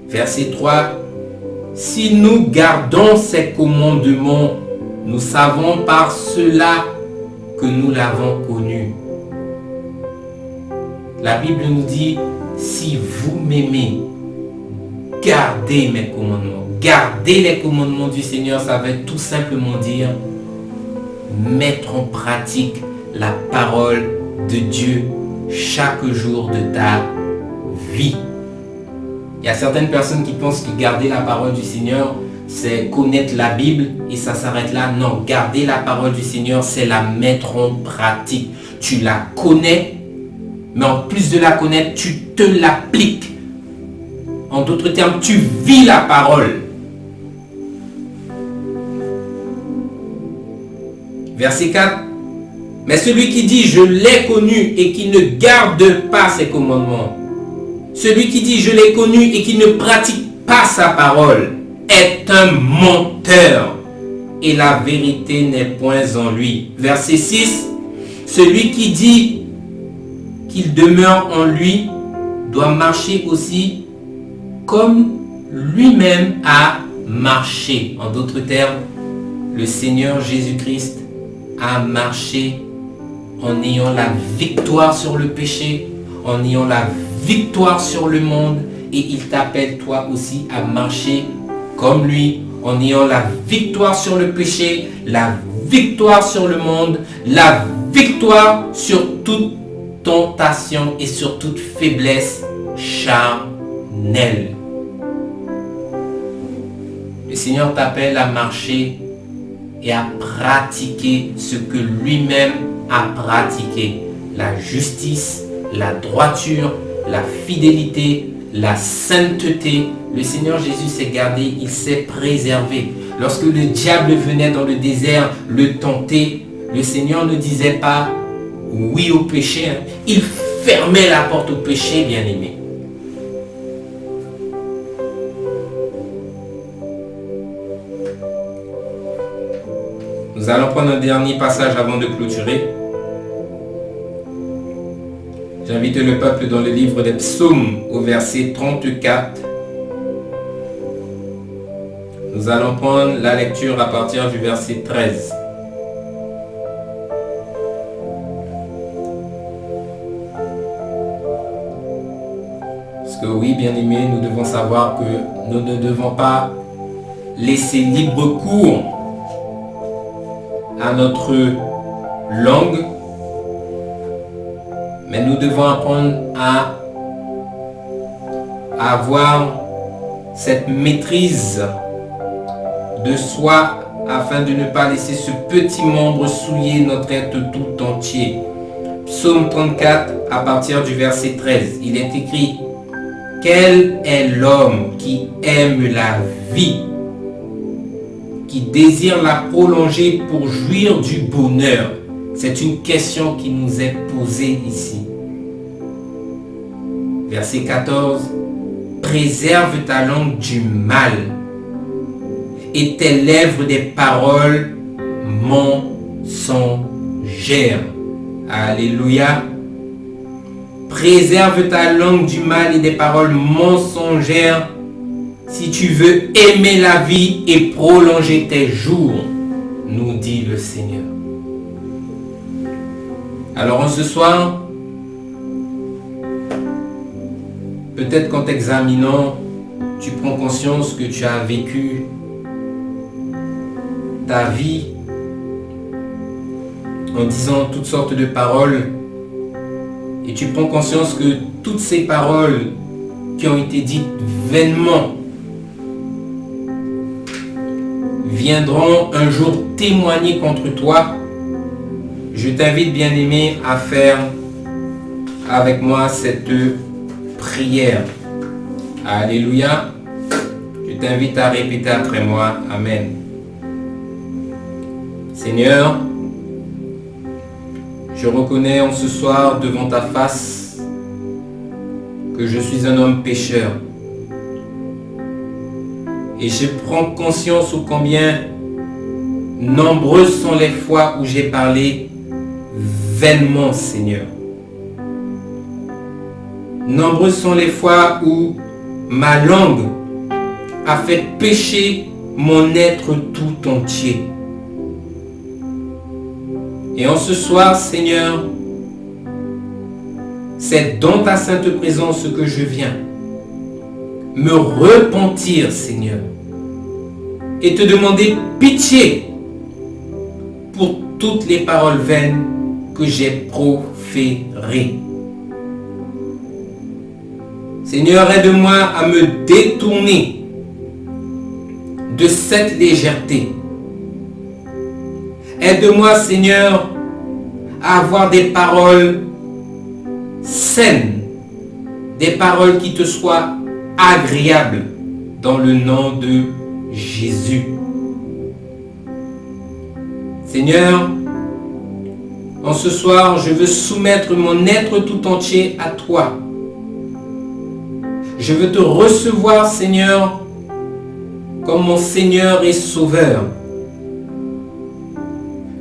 verset 3, « Si nous gardons ses commandements, nous savons par cela que nous l'avons connu. » La Bible nous dit, « Si vous m'aimez, gardez mes commandements. » Garder les commandements du Seigneur, ça veut tout simplement dire mettre en pratique la parole de Dieu chaque jour de ta vie. Il y a certaines personnes qui pensent que garder la parole du Seigneur, c'est connaître la Bible et ça s'arrête là. Non, garder la parole du Seigneur, c'est la mettre en pratique. Tu la connais, mais en plus de la connaître, tu te l'appliques. En d'autres termes, tu vis la parole. Verset 4. Mais celui qui dit « Je l'ai connu » et qui ne garde pas ses commandements, celui qui dit « Je l'ai connu » et qui ne pratique pas sa parole, est un menteur et la vérité n'est point en lui. Verset 6, celui qui dit qu'il demeure en lui doit marcher aussi comme lui-même a marché. En d'autres termes, le Seigneur Jésus-Christ a marché en ayant la victoire sur le péché, en ayant la victoire sur le monde, et il t'appelle toi aussi à marcher comme lui, en ayant la victoire sur le péché, la victoire sur le monde, la victoire sur toute tentation et sur toute faiblesse charnelle. Le Seigneur t'appelle à marcher et à pratiquer ce que lui-même a pratiqué. La justice, la droiture, la fidélité, la sainteté. Le Seigneur Jésus s'est gardé, il s'est préservé. Lorsque le diable venait dans le désert le tenter, le Seigneur ne disait pas oui au péché. Il fermait la porte au péché, bien-aimé. Nous allons prendre un dernier passage avant de clôturer. J'invite le peuple dans le livre des Psaumes au verset 34. Nous allons prendre la lecture à partir du verset 13. Parce que oui, bien-aimés, nous devons savoir que nous ne devons pas laisser libre cours à notre langue, mais nous devons apprendre à avoir cette maîtrise de soi afin de ne pas laisser ce petit membre souiller notre être tout entier. Psaume 34 à partir du verset 13, il est écrit: quel est l'homme qui aime la vie, qui désire la prolonger pour jouir du bonheur? C'est une question qui nous est posée ici. Verset 14. Préserve ta langue du mal et tes lèvres des paroles mensongères. Alléluia. Préserve ta langue du mal et des paroles mensongères si tu veux aimer la vie et prolonger tes jours, nous dit le Seigneur. Alors en ce soir, peut-être qu'en t'examinant, tu prends conscience que tu as vécu ta vie en disant toutes sortes de paroles et tu prends conscience que toutes ces paroles qui ont été dites vainement viendront un jour témoigner contre toi. Je t'invite, bien-aimé, à faire avec moi cette prière. Alléluia. Je t'invite à répéter après moi. Amen. Seigneur, je reconnais en ce soir devant ta face que je suis un homme pécheur. Et je prends conscience ô combien nombreuses sont les fois où j'ai parlé vainement, Seigneur. Nombreuses sont les fois où ma langue a fait pécher mon être tout entier. Et en ce soir, Seigneur, c'est dans ta sainte présence que je viens me repentir, Seigneur, et te demander pitié pour toutes les paroles vaines que j'ai proférées. Seigneur, aide-moi à me détourner de cette légèreté. Aide-moi, Seigneur, à avoir des paroles saines, des paroles qui te soient agréables dans le nom de Jésus. Seigneur, en ce soir, je veux soumettre mon être tout entier à toi. Je veux te recevoir, Seigneur, comme mon Seigneur et Sauveur.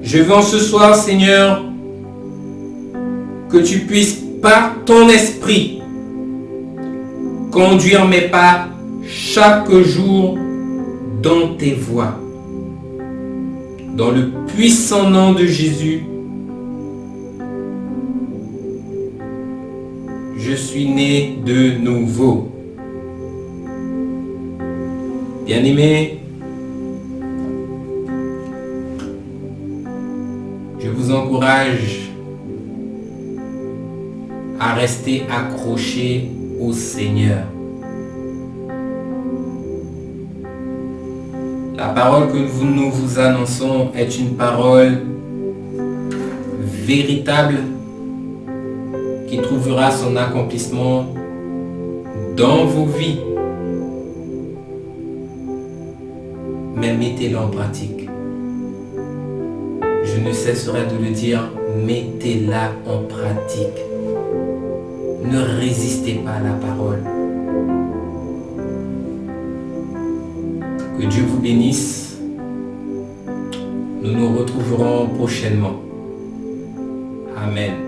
Je veux en ce soir, Seigneur, que tu puisses, par ton esprit, conduire mes pas chaque jour dans tes voies. Dans le puissant nom de Jésus, je suis né de nouveau. Bien-aimés, je vous encourage à rester accrochés au Seigneur. La parole que nous vous annonçons est une parole véritable qui trouvera son accomplissement dans vos vies. Mais mettez-le en pratique. Je ne cesserai de le dire, mettez-la en pratique. Ne résistez pas à la parole. Que Dieu vous bénisse. Nous nous retrouverons prochainement. Amen.